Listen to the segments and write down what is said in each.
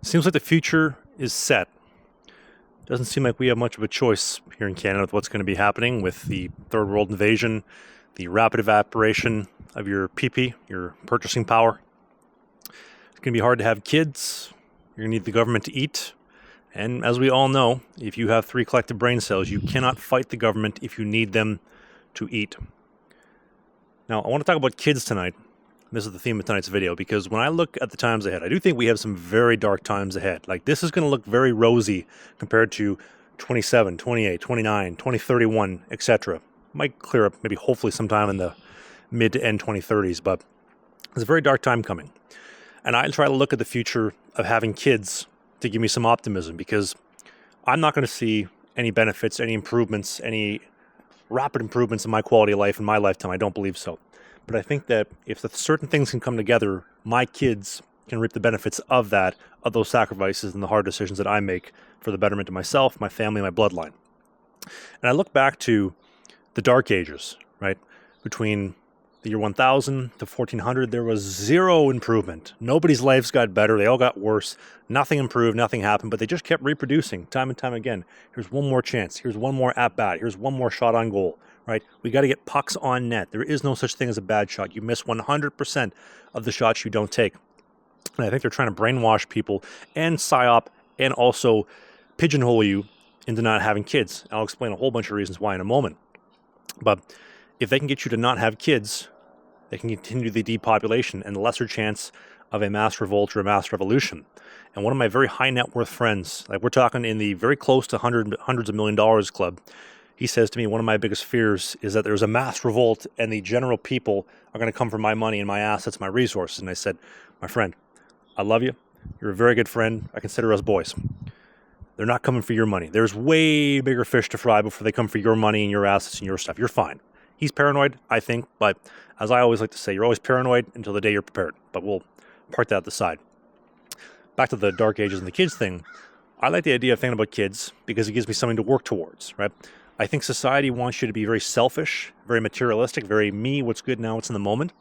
Seems like the future is set. Doesn't seem like we have much of a choice here in Canada with what's going to be happening with the third world invasion, the rapid evaporation of your PP, your purchasing power. It's going to be hard to have kids. You're going to need the government to eat. And as we all know, if you have 3 collective brain cells, you cannot fight the government if you need them to eat. Now, I want to talk about kids tonight. This is the theme of tonight's video, because when I look at the times ahead, I do think we have some very dark times ahead. Like, this is going to look very rosy compared to 27, 28, 29, 2031, etc. Might clear up maybe hopefully sometime in the mid to end 2030s, but there's a very dark time coming. And I try to look at the future of having kids to give me some optimism, because I'm not going to see any benefits, any improvements, any rapid improvements in my quality of life in my lifetime. I don't believe so. But I think that if certain things can come together, my kids can reap the benefits of that, of those sacrifices and the hard decisions that I make for the betterment of myself, my family, my bloodline. And I look back to the Dark Ages, right? Between the year 1000 to 1400, there was zero improvement. Nobody's lives got better. They all got worse. Nothing improved. Nothing happened. But they just kept reproducing time and time again. Here's one more chance. Here's one more at-bat. Here's one more shot on goal. Right? We got to get pucks on net. There is no such thing as a bad shot. You miss 100% of the shots you don't take. And I think they're trying to brainwash people and psyop and also pigeonhole you into not having kids. I'll explain a whole bunch of reasons why in a moment. But if they can get you to not have kids, they can continue the depopulation and the lesser chance of a mass revolt or a mass revolution. And one of my very high net worth friends, like we're talking in the very close to hundreds of $1 million club, he says to me, one of my biggest fears is that there's a mass revolt and the general people are going to come for my money and my assets, my resources. And I said, my friend, I love you. You're a very good friend. I consider us boys. They're not coming for your money. There's way bigger fish to fry before they come for your money and your assets and your stuff. You're fine. He's paranoid, I think, but as I always like to say, you're always paranoid until the day you're prepared. But we'll park that at the side. Back to the Dark Ages and the kids thing. I like the idea of thinking about kids because it gives me something to work towards, right? I think society wants you to be very selfish, very materialistic, very me, what's good now, what's in the moment,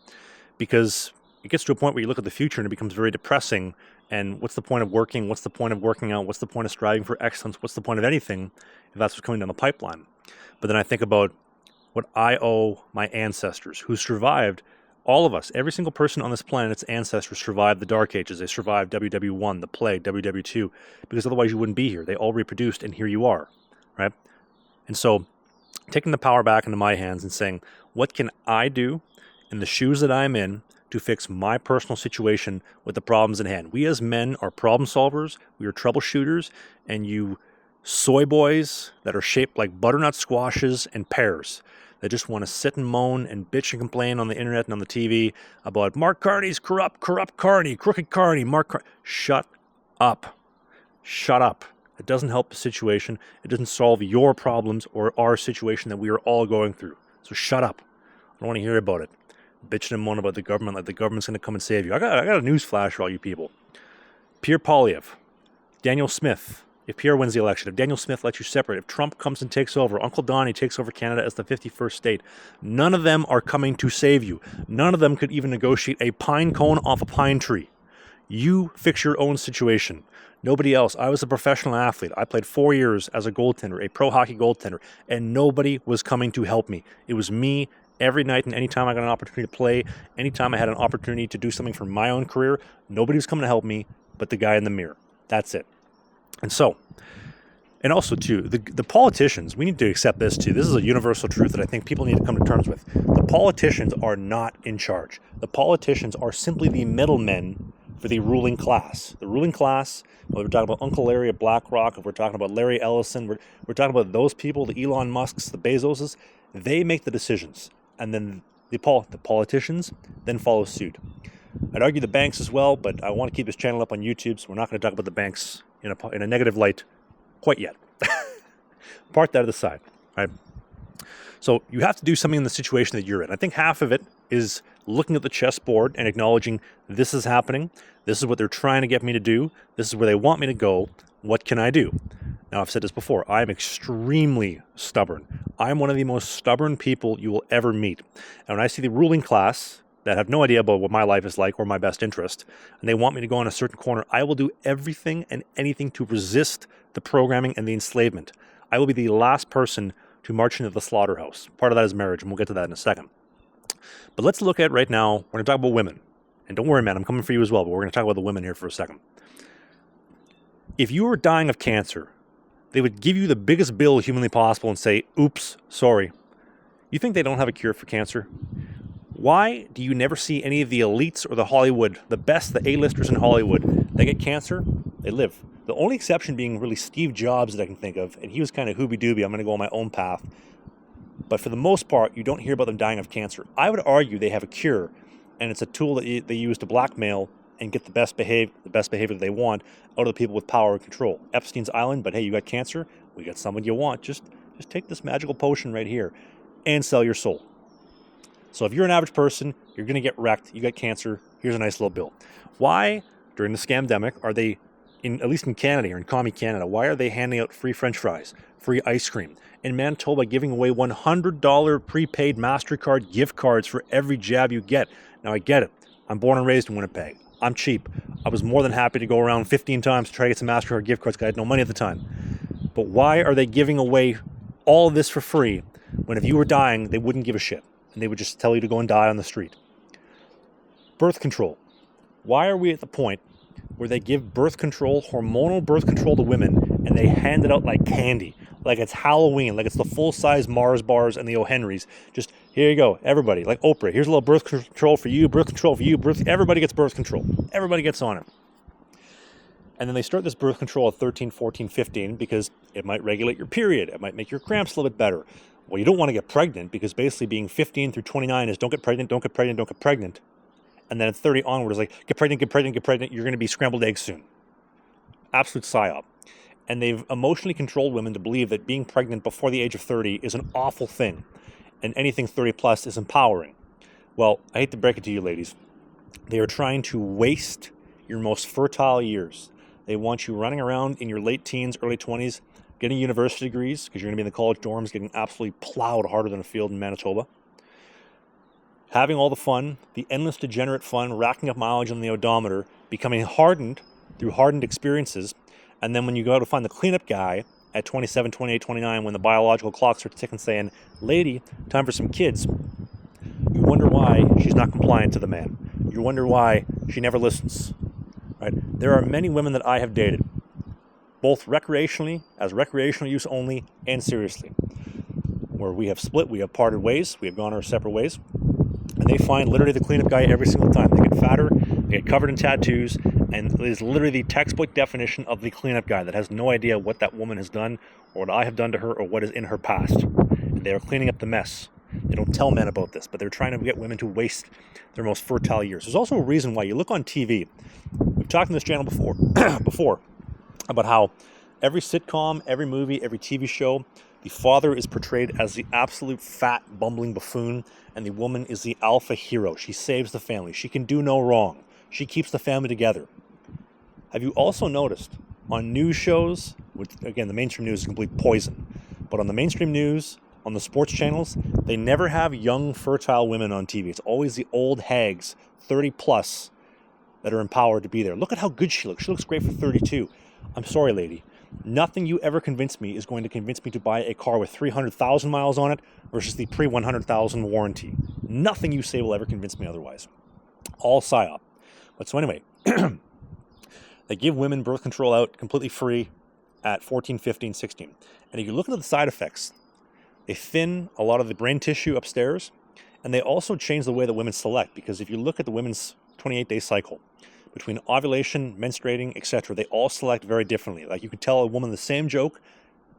because it gets to a point where you look at the future and it becomes very depressing. And what's the point of working? What's the point of working out? What's the point of striving for excellence? What's the point of anything if that's what's coming down the pipeline? But then I think about what I owe my ancestors who survived, all of us, every single person on this planet's ancestors survived the Dark Ages. They survived WW1, the Plague, WW2, because otherwise you wouldn't be here. They all reproduced and here you are, right? And so taking the power back into my hands and saying, what can I do in the shoes that I'm in to fix my personal situation with the problems in hand? We as men are problem solvers. We are troubleshooters. And you soy boys that are shaped like butternut squashes and pears that just want to sit and moan and bitch and complain on the internet and on the TV about Mark Carney's corrupt Carney, crooked Carney, Shut up. Shut up. It doesn't help the situation. It doesn't solve your problems or our situation that we are all going through. So shut up. I don't want to hear about it. Bitching and moaning about the government like the government's going to come and save you. I got a news flash for all you people. Pierre Poilievre, Daniel Smith. If Pierre wins the election, if Daniel Smith lets you separate, if Trump comes and takes over, Uncle Donnie takes over Canada as the 51st state, none of them are coming to save you. None of them could even negotiate a pine cone off a pine tree. You fix your own situation. Nobody else. I was a professional athlete. I played 4 years as a goaltender, a pro hockey goaltender, and nobody was coming to help me. It was me every night, and anytime I got an opportunity to play, anytime I had an opportunity to do something for my own career, nobody was coming to help me but the guy in the mirror. That's it. And so, and also too, the politicians, we need to accept this too. This is a universal truth that I think people need to come to terms with. The politicians are not in charge. The politicians are simply the middlemen for the ruling class. The ruling class, whether we're talking about Uncle Larry at BlackRock, if we're talking about Larry Ellison, we're talking about those people, the Elon Musks, the Bezoses, they make the decisions. And then the politicians then follow suit. I'd argue the banks as well, but I want to keep this channel up on YouTube, so we're not going to talk about the banks in a negative light quite yet. Part that to the side, right? So you have to do something in the situation that you're in. I think half of it is looking at the chessboard and acknowledging this is happening. This is what they're trying to get me to do. This is where they want me to go. What can I do? Now, I've said this before. I'm extremely stubborn. I'm one of the most stubborn people you will ever meet. And when I see the ruling class that have no idea about what my life is like or my best interest, and they want me to go in a certain corner, I will do everything and anything to resist the programming and the enslavement. I will be the last person to march into the slaughterhouse. Part of that is marriage, and we'll get to that in a second. But let's look at right now, we're going to talk about women. And don't worry, man, I'm coming for you as well, but we're going to talk about the women here for a second. If you were dying of cancer, they would give you the biggest bill humanly possible and say, oops, sorry. You think they don't have a cure for cancer? Why do you never see any of the elites or the Hollywood, the best, the A-listers in Hollywood, they get cancer, they live? The only exception being really Steve Jobs that I can think of, and he was kind of hooby-dooby, I'm going to go on my own path. But for the most part, you don't hear about them dying of cancer. I would argue they have a cure, and it's a tool that they use to blackmail and get the best behavior that they want out of the people with power and control. Epstein's Island, but hey, you got cancer, we got someone you want. Just take this magical potion right here and sell your soul. So if you're an average person, you're going to get wrecked, you got cancer, here's a nice little bill. Why, during the scamdemic, are they, at least in Canada or in commie Canada, why are they handing out free French fries, free ice cream? In Manitoba, giving away $100 prepaid MasterCard gift cards for every jab you get. Now, I get it. I'm born and raised in Winnipeg. I'm cheap. I was more than happy to go around 15 times to try to get some MasterCard gift cards because I had no money at the time. But why are they giving away all of this for free when if you were dying, they wouldn't give a shit? And they would just tell you to go and die on the street. Birth control. Why are we at the point where they give birth control, hormonal birth control to women, and they hand it out like candy, like it's Halloween, like it's the full-size Mars bars and the O'Henrys? Just, here you go, everybody, like Oprah, here's a little birth control for you, everybody gets birth control. Everybody gets on it. And then they start this birth control at 13, 14, 15 because it might regulate your period. It might make your cramps a little bit better. Well, you don't want to get pregnant because basically being 15 through 29 is don't get pregnant, don't get pregnant, don't get pregnant. And then at 30 onward is like, get pregnant, get pregnant, get pregnant. You're going to be scrambled eggs soon. Absolute psyop. And they've emotionally controlled women to believe that being pregnant before the age of 30 is an awful thing. And anything 30 plus is empowering. Well, I hate to break it to you, ladies. They are trying to waste your most fertile years. They want you running around in your late teens, early 20s, getting university degrees, because you're going to be in the college dorms, getting absolutely plowed harder than a field in Manitoba. Having all the fun, the endless degenerate fun, racking up mileage on the odometer, becoming hardened through hardened experiences, and then when you go out to find the cleanup guy at 27, 28, 29, when the biological clock starts ticking saying, lady, time for some kids, you wonder why she's not compliant to the man. You wonder why she never listens. Right? There are many women that I have dated, both recreationally, as recreational use only, and seriously, where we have split, we have parted ways, we have gone our separate ways, and they find literally the cleanup guy every single time. They get fatter, they get covered in tattoos, and it is literally the textbook definition of the cleanup guy that has no idea what that woman has done, or what I have done to her, or what is in her past. And they are cleaning up the mess. They don't tell men about this, but they're trying to get women to waste their most fertile years. There's also a reason why you look on TV. We've talked on this channel before about how every sitcom, every movie, every TV show, the father is portrayed as the absolute fat, bumbling buffoon, and the woman is the alpha hero. She saves the family. She can do no wrong. She keeps the family together. Have you also noticed on news shows, which again, the mainstream news is complete poison, but on the mainstream news, on the sports channels, they never have young, fertile women on TV. It's always the old hags, 30 plus, that are empowered to be there. Look at how good she looks. She looks great for 32. I'm sorry, lady. Nothing you ever convince me is going to convince me to buy a car with 300,000 miles on it versus the pre-100,000 warranty. Nothing you say will ever convince me otherwise. All psyop. But so anyway, they give women birth control out completely free at 14, 15, 16. And if you look at the side effects, they thin a lot of the brain tissue upstairs, and they also change the way that women select, because if you look at the women's 28-day cycle, between ovulation, menstruating, etc., they all select very differently. Like you can tell a woman the same joke,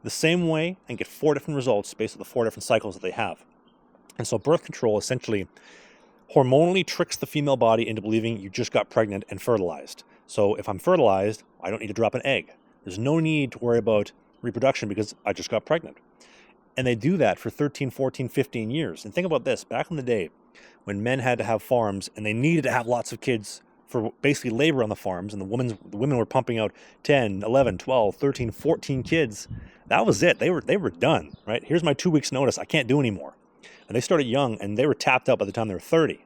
the same way, and get 4 different results based on the 4 different cycles that they have. And so birth control essentially hormonally tricks the female body into believing you just got pregnant and fertilized. So if I'm fertilized, I don't need to drop an egg. There's no need to worry about reproduction because I just got pregnant. And they do that for 13, 14, 15 years. And think about this. Back in the day, when men had to have farms and they needed to have lots of kids for basically labor on the farms, and the women were pumping out 10, 11, 12, 13, 14 kids, that was it. They were done, right? Here's my 2 weeks notice. I can't do anymore. And they started young, and they were tapped out by the time they were 30.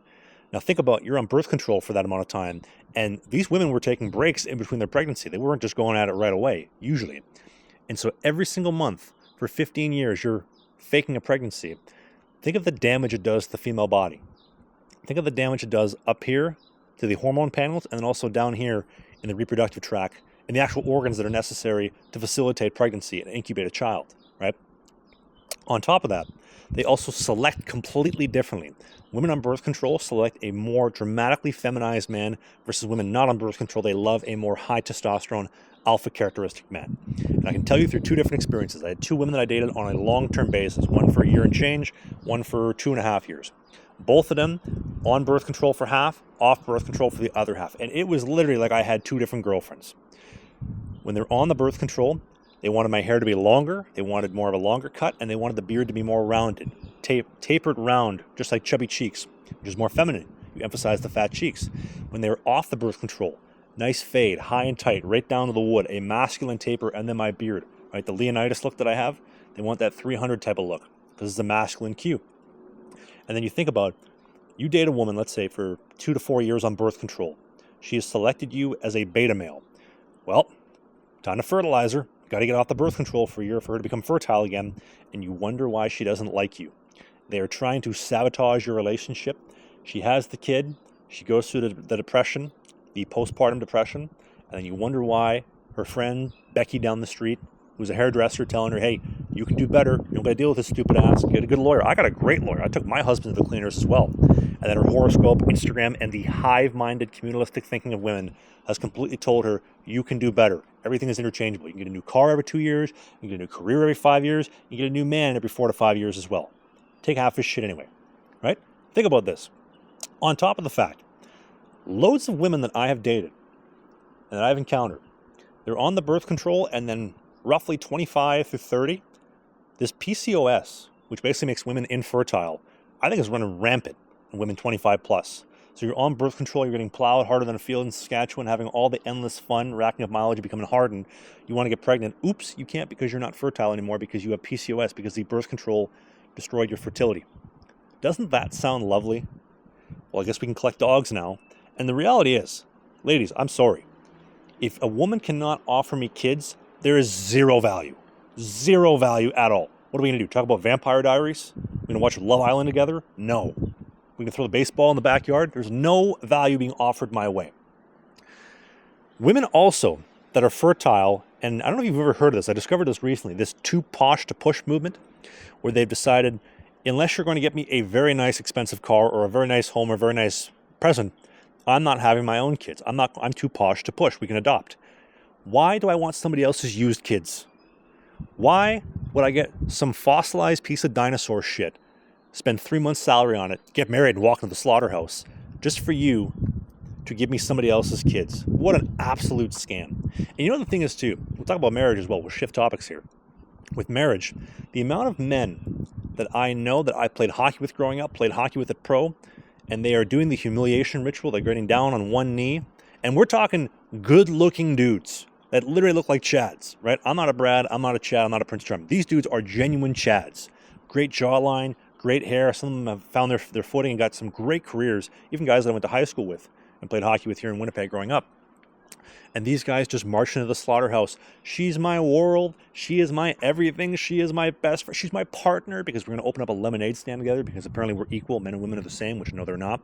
Now think about, you're on birth control for that amount of time, and these women were taking breaks in between their pregnancy. They weren't just going at it right away, usually. And so every single month for 15 years, you're faking a pregnancy. Think of the damage it does to the female body. Think of the damage it does up here to the hormone panels, and then also down here in the reproductive tract, and the actual organs that are necessary to facilitate pregnancy and incubate a child, right? On top of that, they also select completely differently. Women on birth control select a more dramatically feminized man versus women not on birth control. They love a more high testosterone, alpha characteristic man. And I can tell you through two different experiences. I had two women that I dated on a long-term basis, one for a year and change, one for 2.5 years. Both of them on birth control for half, off birth control for the other half. And it was literally like I had two different girlfriends. When they're on the birth control, they wanted my hair to be longer, they wanted more of a longer cut, and they wanted the beard to be more rounded, tapered round, just like chubby cheeks, which is more feminine. You emphasize the fat cheeks. When they were off the birth control, nice fade, high and tight, right down to the wood, a masculine taper, and then my beard, right? The Leonidas look that I have, they want that 300 type of look, because it's a masculine cue. And then you think about, you date a woman, let's say, for 2 to 4 years on birth control. She has selected you as a beta male. Well, time to fertilize her. Got to get off the birth control for a year for her to become fertile again, and you wonder why she doesn't like you. They are trying to sabotage your relationship. She has the kid, she goes through the depression, the postpartum depression, and then you wonder why her friend Becky down the street, who's a hairdresser, telling her, hey, you can do better, you don't got to deal with this stupid ass, get a good lawyer. I got a great lawyer. I took my husband to the cleaners as well. And then her horoscope, Instagram, and the hive-minded communalistic thinking of women has completely told her, you can do better. Everything is interchangeable. You can get a new car every 2 years, you can get a new career every 5 years, you can get a new man every 4 to 5 years as well. Take half his shit anyway, right? Think about this. On top of the fact, loads of women that I have dated and that I've encountered, they're on the birth control, and then roughly 25 through 30, this PCOS, which basically makes women infertile, I think is running rampant in women 25 plus. So you're on birth control, you're getting plowed harder than a field in Saskatchewan, having all the endless fun, racking up mileage, becoming hardened. You want to get pregnant. Oops, you can't because you're not fertile anymore because you have PCOS, because the birth control destroyed your fertility. Doesn't that sound lovely? Well, I guess we can collect dogs now. And the reality is, ladies, I'm sorry. If a woman cannot offer me kids, there is zero value. Zero value at all. What are we going to do? Talk about Vampire Diaries? We're going to watch Love Island together? No. We can throw the baseball in the backyard. There's no value being offered my way. Women also that are fertile, and I don't know if you've ever heard of this. I discovered this recently, this too posh to push movement, where they've decided, unless you're going to get me a very nice expensive car or a very nice home or a very nice present, I'm not having my own kids. I'm too posh to push. We can adopt. Why do I want somebody else's used kids? Why would I get some fossilized piece of dinosaur shit, spend 3 months' salary on it, get married and walk into the slaughterhouse, just for you to give me somebody else's kids? What an absolute scam. And you know the thing is too, we'll talk about marriage as well, we'll shift topics here. With marriage, the amount of men that I know that I played hockey with growing up, played hockey with at pro, and they are doing the humiliation ritual, they're getting down on one knee, and we're talking good-looking dudes that literally look like Chads, right? I'm not a Brad, I'm not a Chad, I'm not a Prince Charming. These dudes are genuine Chads. Great jawline, great hair. Some of them have found their footing and got some great careers, even guys that I went to high school with and played hockey with here in Winnipeg growing up. And these guys just march into the slaughterhouse. She's my world. She is my everything. She is my best friend. She's my partner, because we're going to open up a lemonade stand together, because apparently we're equal. Men and women are the same, which no, they're not.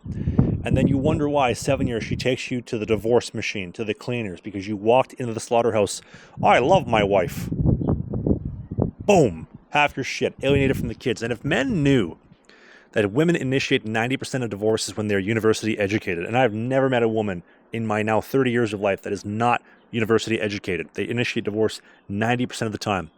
And then you wonder why 7 years she takes you to the divorce machine, to the cleaners, because you walked into the slaughterhouse. Oh, I love my wife. Boom. Half your shit. Alienated from the kids. And if men knew that women initiate 90% of divorces when they're university educated, and I've never met a woman in my now 30 years of life that is not university educated. They initiate divorce 90% of the time.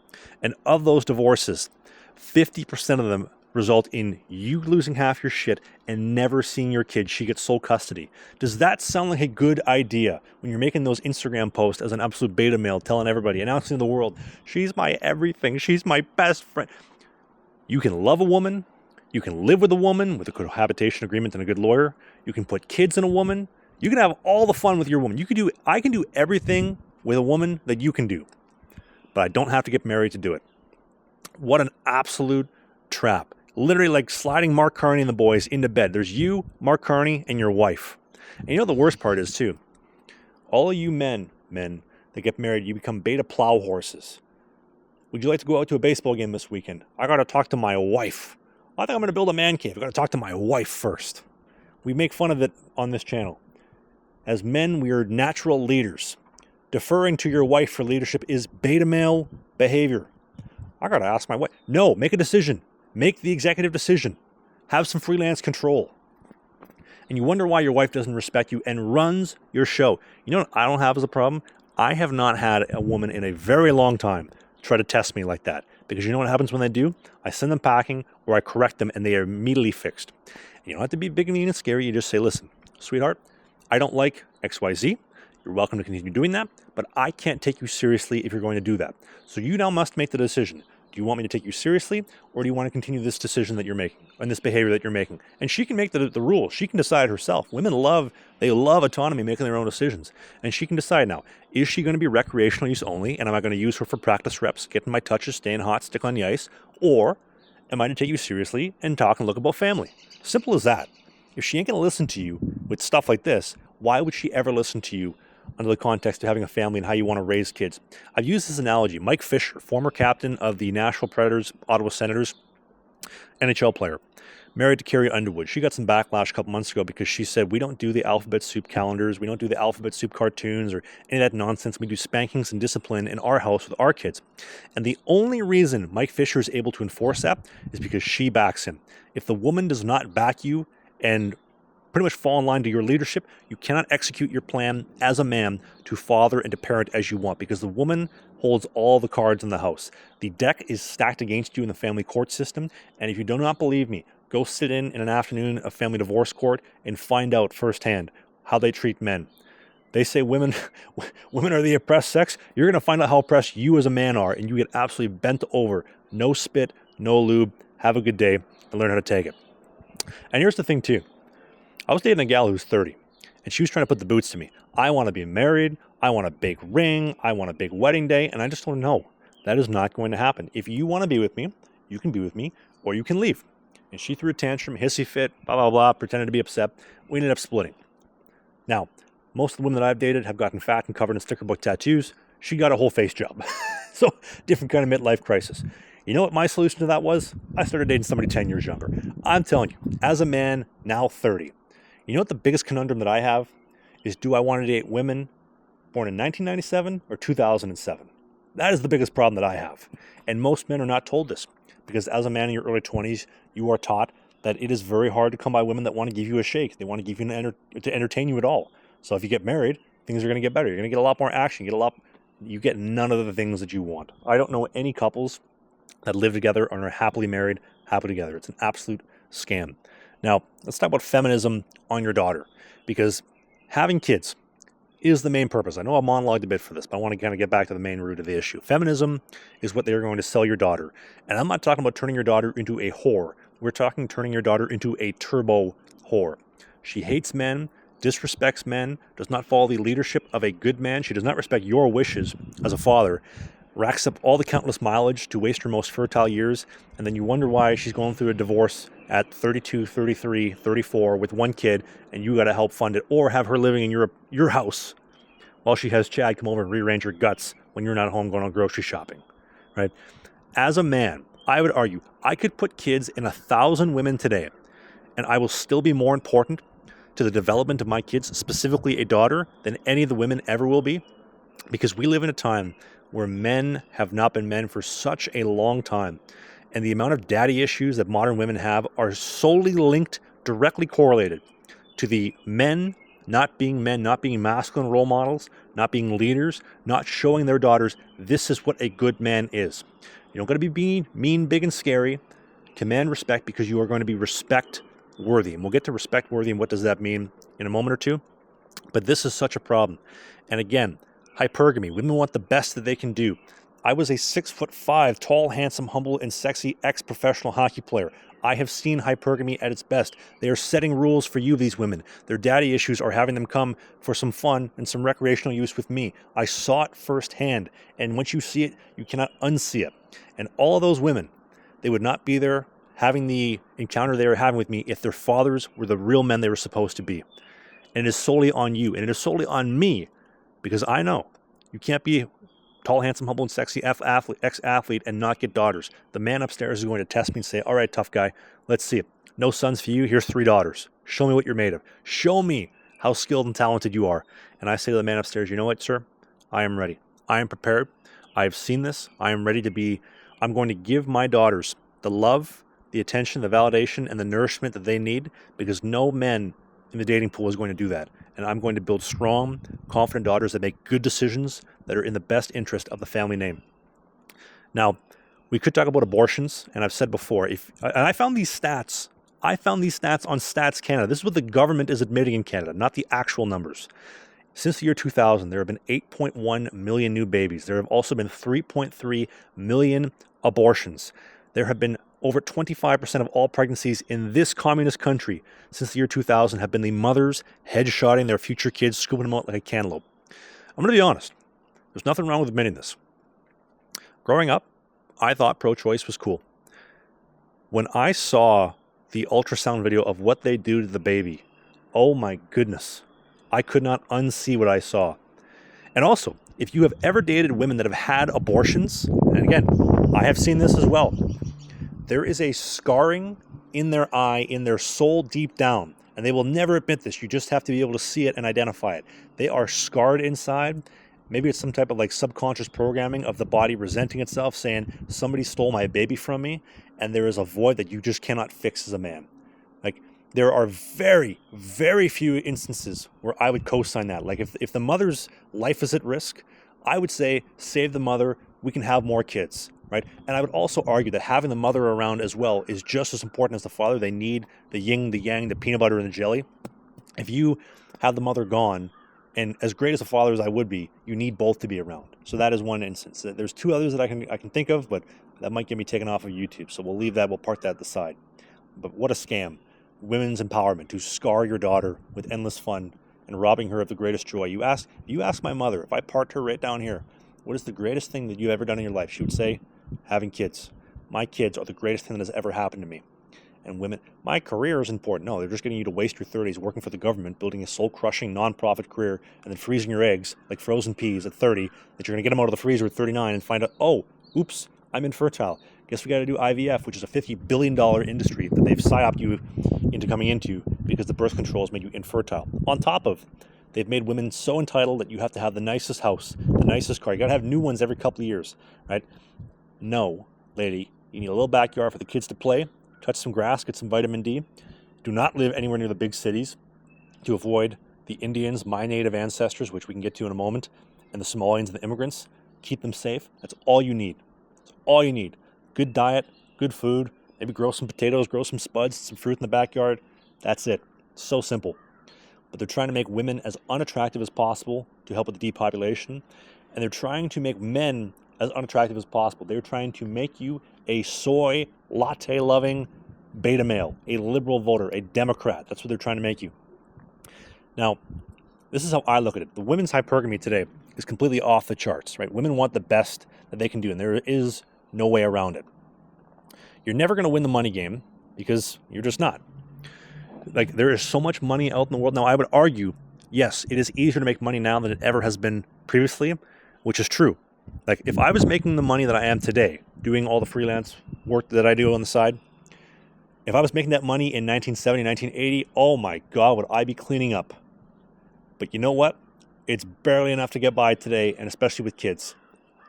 And of those divorces, 50% of them result in you losing half your shit and never seeing your kid. She gets sole custody. Does that sound like a good idea when you're making those Instagram posts as an absolute beta male, telling everybody, announcing to the world, she's my everything, she's my best friend? You can love a woman, you can live with a woman with a cohabitation agreement and a good lawyer, you can put kids in a woman, you can have all the fun with your woman. I can do everything with a woman that you can do, but I don't have to get married to do it. What an absolute trap. Literally like sliding Mark Carney and the boys into bed. There's you, Mark Carney, and your wife. And you know what the worst part is too? All of you men that get married, you become beta plow horses. Would you like to go out to a baseball game this weekend? I got to talk to my wife. I think I'm going to build a man cave. I got to talk to my wife first. We make fun of it on this channel. As men, we are natural leaders. Deferring to your wife for leadership is beta male behavior. I got to ask my wife. No, make a decision. Make the executive decision. Have some freelance control. And you wonder why your wife doesn't respect you and runs your show. You know what I don't have as a problem? I have not had a woman in a very long time try to test me like that. Because you know what happens when they do? I send them packing or I correct them and they are immediately fixed. And you don't have to be big and mean and scary. You just say, listen, sweetheart, I don't like XYZ. You're welcome to continue doing that, but I can't take you seriously if you're going to do that. So you now must make the decision. Do you want me to take you seriously, or do you want to continue this decision that you're making and this behavior that you're making? And she can make the rule. She can decide herself. Women love autonomy, making their own decisions. And she can decide now, is she going to be recreational use only, and am I going to use her for practice reps, getting my touches, staying hot, stick on the ice, or am I to take you seriously and talk and look about family? Simple as that. If she ain't going to listen to you with stuff like this, why would she ever listen to you under the context of having a family and how you want to raise kids? I've used this analogy. Mike Fisher, former captain of the Nashville Predators, Ottawa Senators, NHL player, married to Carrie Underwood. She got some backlash a couple months ago because she said, we don't do the alphabet soup calendars, we don't do the alphabet soup cartoons or any of that nonsense. We do spankings and discipline in our house with our kids. And the only reason Mike Fisher is able to enforce that is because she backs him. If the woman does not back you and pretty much fall in line to your leadership, you cannot execute your plan as a man to father and to parent as you want, because the woman holds all the cards in the house. The deck is stacked against you in the family court system, and if you do not believe me, go sit in an afternoon of family divorce court and find out firsthand how they treat men. They say women are the oppressed sex. You're going to find out how oppressed you as a man are, and you get absolutely bent over. No spit, no lube. Have a good day, and learn how to take it. And here's the thing too. I was dating a gal who's 30, and she was trying to put the boots to me. I want to be married. I want a big ring. I want a big wedding day. And I just don't know. That is not going to happen. If you want to be with me, you can be with me, or you can leave. And she threw a tantrum, hissy fit, blah, blah, blah, pretended to be upset. We ended up splitting. Now, most of the women that I've dated have gotten fat and covered in sticker book tattoos. She got a whole face job. So, different kind of midlife crisis. You know what my solution to that was? I started dating somebody 10 years younger. I'm telling you, as a man, now 30, you know what the biggest conundrum that I have is, do I want to date women born in 1997 or 2007? That is the biggest problem that I have. And most men are not told this, because as a man in your early 20s, you are taught that it is very hard to come by women that want to give you a shake. They want to give you to entertain you at all. So if you get married, things are going to get better. You're going to get a lot more action. You get none of the things that you want. I don't know any couples that live together and are happily married, happily together. It's an absolute scam. Now, let's talk about feminism on your daughter, because having kids is the main purpose. I know I monologued a bit for this, but I want to kind of get back to the main root of the issue. Feminism is what they're going to sell your daughter. And I'm not talking about turning your daughter into a whore. We're talking turning your daughter into a turbo whore. She hates men, disrespects men, does not follow the leadership of a good man. She does not respect your wishes as a father, racks up all the countless mileage to waste her most fertile years, and then you wonder why she's going through a divorce at 32, 33, 34 with one kid, and you got to help fund it, or have her living in your house while she has Chad come over and rearrange her guts when you're not home going on grocery shopping, right? As a man, I would argue I could put kids in 1,000 women today, and I will still be more important to the development of my kids, specifically a daughter, than any of the women ever will be, because we live in a time where men have not been men for such a long time. And the amount of daddy issues that modern women have are solely linked, directly correlated to the men, not being masculine role models, not being leaders, not showing their daughters this is what a good man is. You don't got to be mean, big, and scary. Command respect, because you are going to be respect worthy. And we'll get to respect worthy and what does that mean in a moment or two. But this is such a problem. And again, hypergamy. Women want the best that they can do. I was a 6'5", tall, handsome, humble, and sexy ex-professional hockey player. I have seen hypergamy at its best. They are setting rules for you, these women. Their daddy issues are having them come for some fun and some recreational use with me. I saw it firsthand. And once you see it, you cannot unsee it. And all of those women, they would not be there having the encounter they were having with me if their fathers were the real men they were supposed to be. And it is solely on you, and it is solely on me, because I know you can't be tall, handsome, humble, and sexy ex-athlete and not get daughters. The man upstairs is going to test me and say, all right, tough guy, let's see it. No sons for you, here's 3 daughters. Show me what you're made of. Show me how skilled and talented you are. And I say to the man upstairs, you know what, sir? I am ready. I am prepared. I have seen this. I am ready to be, I'm going to give my daughters the love, the attention, the validation, and the nourishment that they need, because no men in the dating pool is going to do that. And I'm going to build strong, confident daughters that make good decisions that are in the best interest of the family name. Now, we could talk about abortions, and I've said before, and I found these stats. I found these stats on Stats Canada. This is what the government is admitting in Canada, not the actual numbers. Since the year 2000, there have been 8.1 million new babies. There have also been 3.3 million abortions. There have been over 25% of all pregnancies in this communist country since the year 2000 have been the mothers headshotting their future kids, scooping them out like a cantaloupe. I'm going to be honest. There's nothing wrong with admitting this. Growing up, I thought pro-choice was cool. When I saw the ultrasound video of what they do to the baby, oh my goodness, I could not unsee what I saw. And also, if you have ever dated women that have had abortions, and again, I have seen this as well, there is a scarring in their eye, in their soul deep down, and they will never admit this. You just have to be able to see it and identify it. They are scarred inside. Maybe it's some type of like subconscious programming of the body resenting itself, saying somebody stole my baby from me, and there is a void that you just cannot fix as a man. Like, there are very, very few instances where I would co-sign that. Like, if the mother's life is at risk, I would say save the mother, we can have more kids, right? And I would also argue that having the mother around as well is just as important as the father. They need the yin, the yang, the peanut butter, and the jelly. If you have the mother gone, and as great as a father as I would be, you need both to be around. So that is one instance. There's 2 others that I can think of, but that might get me taken off of YouTube. So we'll leave that. We'll park that at the side. But what a scam. Women's empowerment, to scar your daughter with endless fun and robbing her of the greatest joy. You ask my mother, if I parked her right down here, what is the greatest thing that you've ever done in your life? She would say, having kids. My kids are the greatest thing that has ever happened to me. And women, my career is important. No, they're just getting you to waste your 30s working for the government, building a soul-crushing non-profit career, and then freezing your eggs like frozen peas at 30, that you're going to get them out of the freezer at 39 and find out, oh, oops, I'm infertile. Guess we got to do IVF, which is a $50 billion industry that they've psyoped you into coming into because the birth controls made you infertile. On top of, they've made women so entitled that you have to have the nicest house, the nicest car. You got to have new ones every couple of years, right? No, lady, you need a little backyard for the kids to play, touch some grass, get some vitamin D. Do not live anywhere near the big cities to avoid the Indians, my native ancestors, which we can get to in a moment, and the Somalians and the immigrants. Keep them safe. That's all you need. That's all you need. Good diet, good food, maybe grow some potatoes, grow some spuds, some fruit in the backyard. That's it. So simple. But they're trying to make women as unattractive as possible to help with the depopulation, and they're trying to make men as unattractive as possible. They're trying to make you a soy latte-loving beta male, a liberal voter, a Democrat. That's what they're trying to make you. Now, this is how I look at it. The women's hypergamy today is completely off the charts, right? Women want the best that they can do, and there is no way around it. You're never going to win the money game because you're just not. Like, there is so much money out in the world now. I would argue, yes, it is easier to make money now than it ever has been previously, which is true. Like, if I was making the money that I am today, doing all the freelance work that I do on the side, if I was making that money in 1970, 1980, oh my God, would I be cleaning up? But you know what? It's barely enough to get by today, and especially with kids,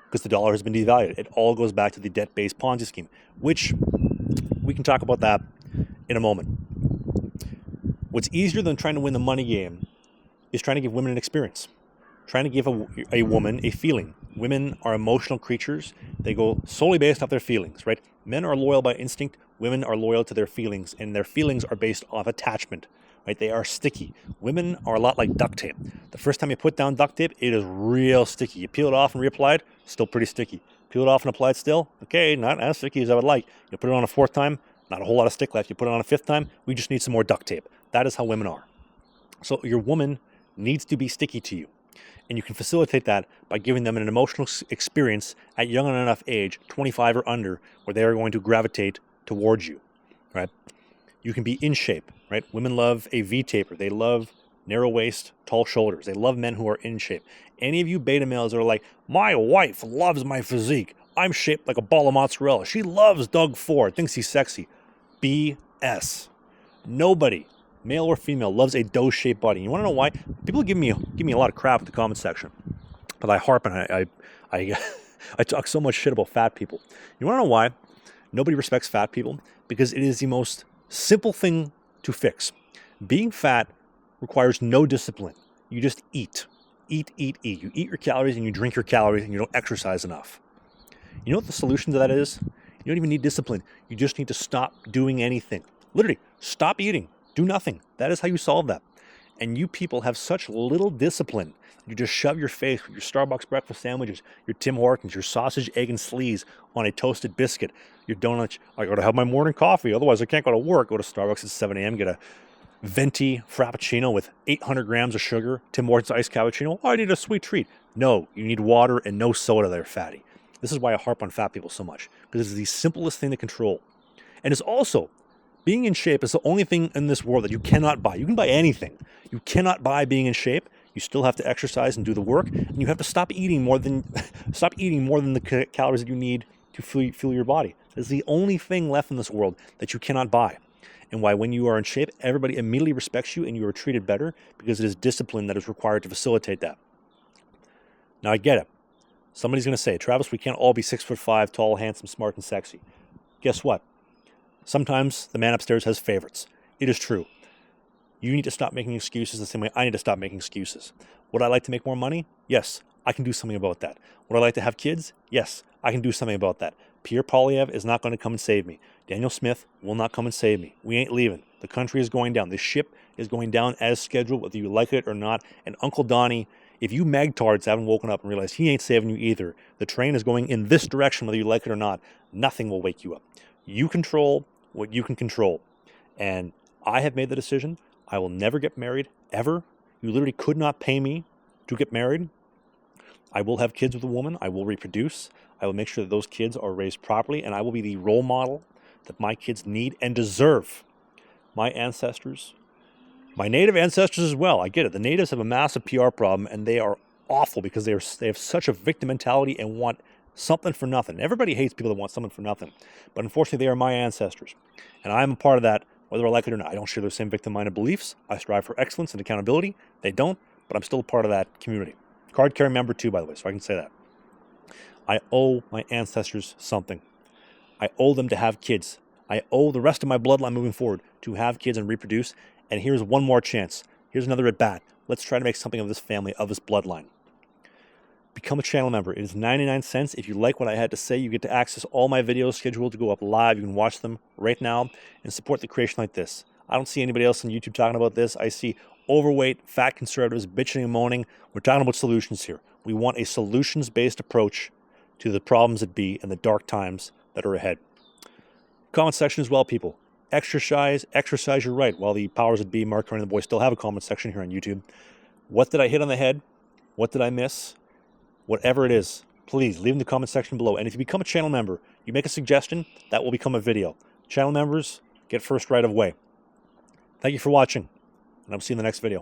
because the dollar has been devalued. It all goes back to the debt-based Ponzi scheme, which we can talk about that in a moment. What's easier than trying to win the money game is trying to give women an experience, trying to give a woman a feeling. Women are emotional creatures. They go solely based off their feelings, right? Men are loyal by instinct. Women are loyal to their feelings, and their feelings are based off attachment, right? They are sticky. Women are a lot like duct tape. The first time you put down duct tape, it is real sticky. You peel it off and reapply it, still pretty sticky. Peel it off and apply it still, okay, not as sticky as I would like. You put it on a 4th time, not a whole lot of stick left. You put it on a 5th time, we just need some more duct tape. That is how women are. So your woman needs to be sticky to you. And you can facilitate that by giving them an emotional experience at young enough age, 25 or under, where they are going to gravitate towards you. right? You can be in shape, right? Women love a V-taper. They love narrow waist, tall shoulders. They love men who are in shape. Any of you beta males that are like, my wife loves my physique. I'm shaped like a ball of mozzarella. She loves Doug Ford, thinks he's sexy. BS. Nobody, male or female, loves a dough-shaped body. You want to know why? People give me a lot of crap in the comment section, but I harp and I I talk so much shit about fat people. You want to know why? Nobody respects fat people because it is the most simple thing to fix. Being fat requires no discipline. You just eat. Eat, eat, eat. You eat your calories and you drink your calories and you don't exercise enough. You know what the solution to that is? You don't even need discipline. You just need to stop doing anything. Literally, stop eating. Do nothing. That is how you solve that. And you people have such little discipline. You just shove your face with your Starbucks breakfast sandwiches, your Tim Hortons, your sausage, egg, and sleaze on a toasted biscuit, your donuts. I got to have my morning coffee, otherwise I can't go to work. Go to Starbucks at 7 a.m., get a venti frappuccino with 800 grams of sugar, Tim Hortons iced cappuccino. Oh, I need a sweet treat. No, you need water and no soda there, fatty. This is why I harp on fat people so much, because it's the simplest thing to control. And it's also, being in shape is the only thing in this world that you cannot buy. You can buy anything. You cannot buy being in shape. You still have to exercise and do the work, and you have to stop eating more than the calories that you need to fuel your body. It's the only thing left in this world that you cannot buy. And why when you are in shape, everybody immediately respects you and you are treated better because it is discipline that is required to facilitate that. Now I get it. Somebody's going to say, Travis, we can't all be 6'5", tall, handsome, smart, and sexy. Guess what? Sometimes the man upstairs has favorites. It is true. You need to stop making excuses the same way I need to stop making excuses. Would I like to make more money? Yes, I can do something about that. Would I like to have kids? Yes, I can do something about that. Pierre Poilievre is not going to come and save me. Daniel Smith will not come and save me. We ain't leaving. The country is going down. The ship is going down as scheduled, whether you like it or not. And Uncle Donnie, if you magtards haven't woken up and realized he ain't saving you either, the train is going in this direction, whether you like it or not. Nothing will wake you up. You control what you can control. And I have made the decision. I will never get married, ever. You literally could not pay me to get married. I will have kids with a woman. I will reproduce. I will make sure that those kids are raised properly, and I will be the role model that my kids need and deserve. My ancestors, my native ancestors as well. I get it. The natives have a massive PR problem, and they are awful because they have such a victim mentality and want something for nothing. Everybody hates people that want something for nothing. But unfortunately, they are my ancestors. And I'm a part of that, whether I like it or not. I don't share those same victim-minded beliefs. I strive for excellence and accountability. They don't, but I'm still a part of that community. Card-carrying member too, by the way, so I can say that. I owe my ancestors something. I owe them to have kids. I owe the rest of my bloodline moving forward to have kids and reproduce. And here's one more chance. Here's another at bat. Let's try to make something of this family, of this bloodline. Become a channel member. It is 99 cents. If you like what I had to say, you get to access all my videos scheduled to go up live. You can watch them right now and support the creation like this. I don't see anybody else on YouTube talking about this. I see overweight, fat conservatives bitching and moaning. We're talking about solutions here. We want a solutions-based approach to the problems that be and the dark times that are ahead. Comment section as well, people. Exercise your right. While the powers that be, Mark Carney and the boys, still have a comment section here on YouTube. What did I hit on the head? What did I miss? Whatever it is, please leave in the comment section below. And if you become a channel member, you make a suggestion, that will become a video. Channel members get first right of way. Thank you for watching, and I'll see you in the next video.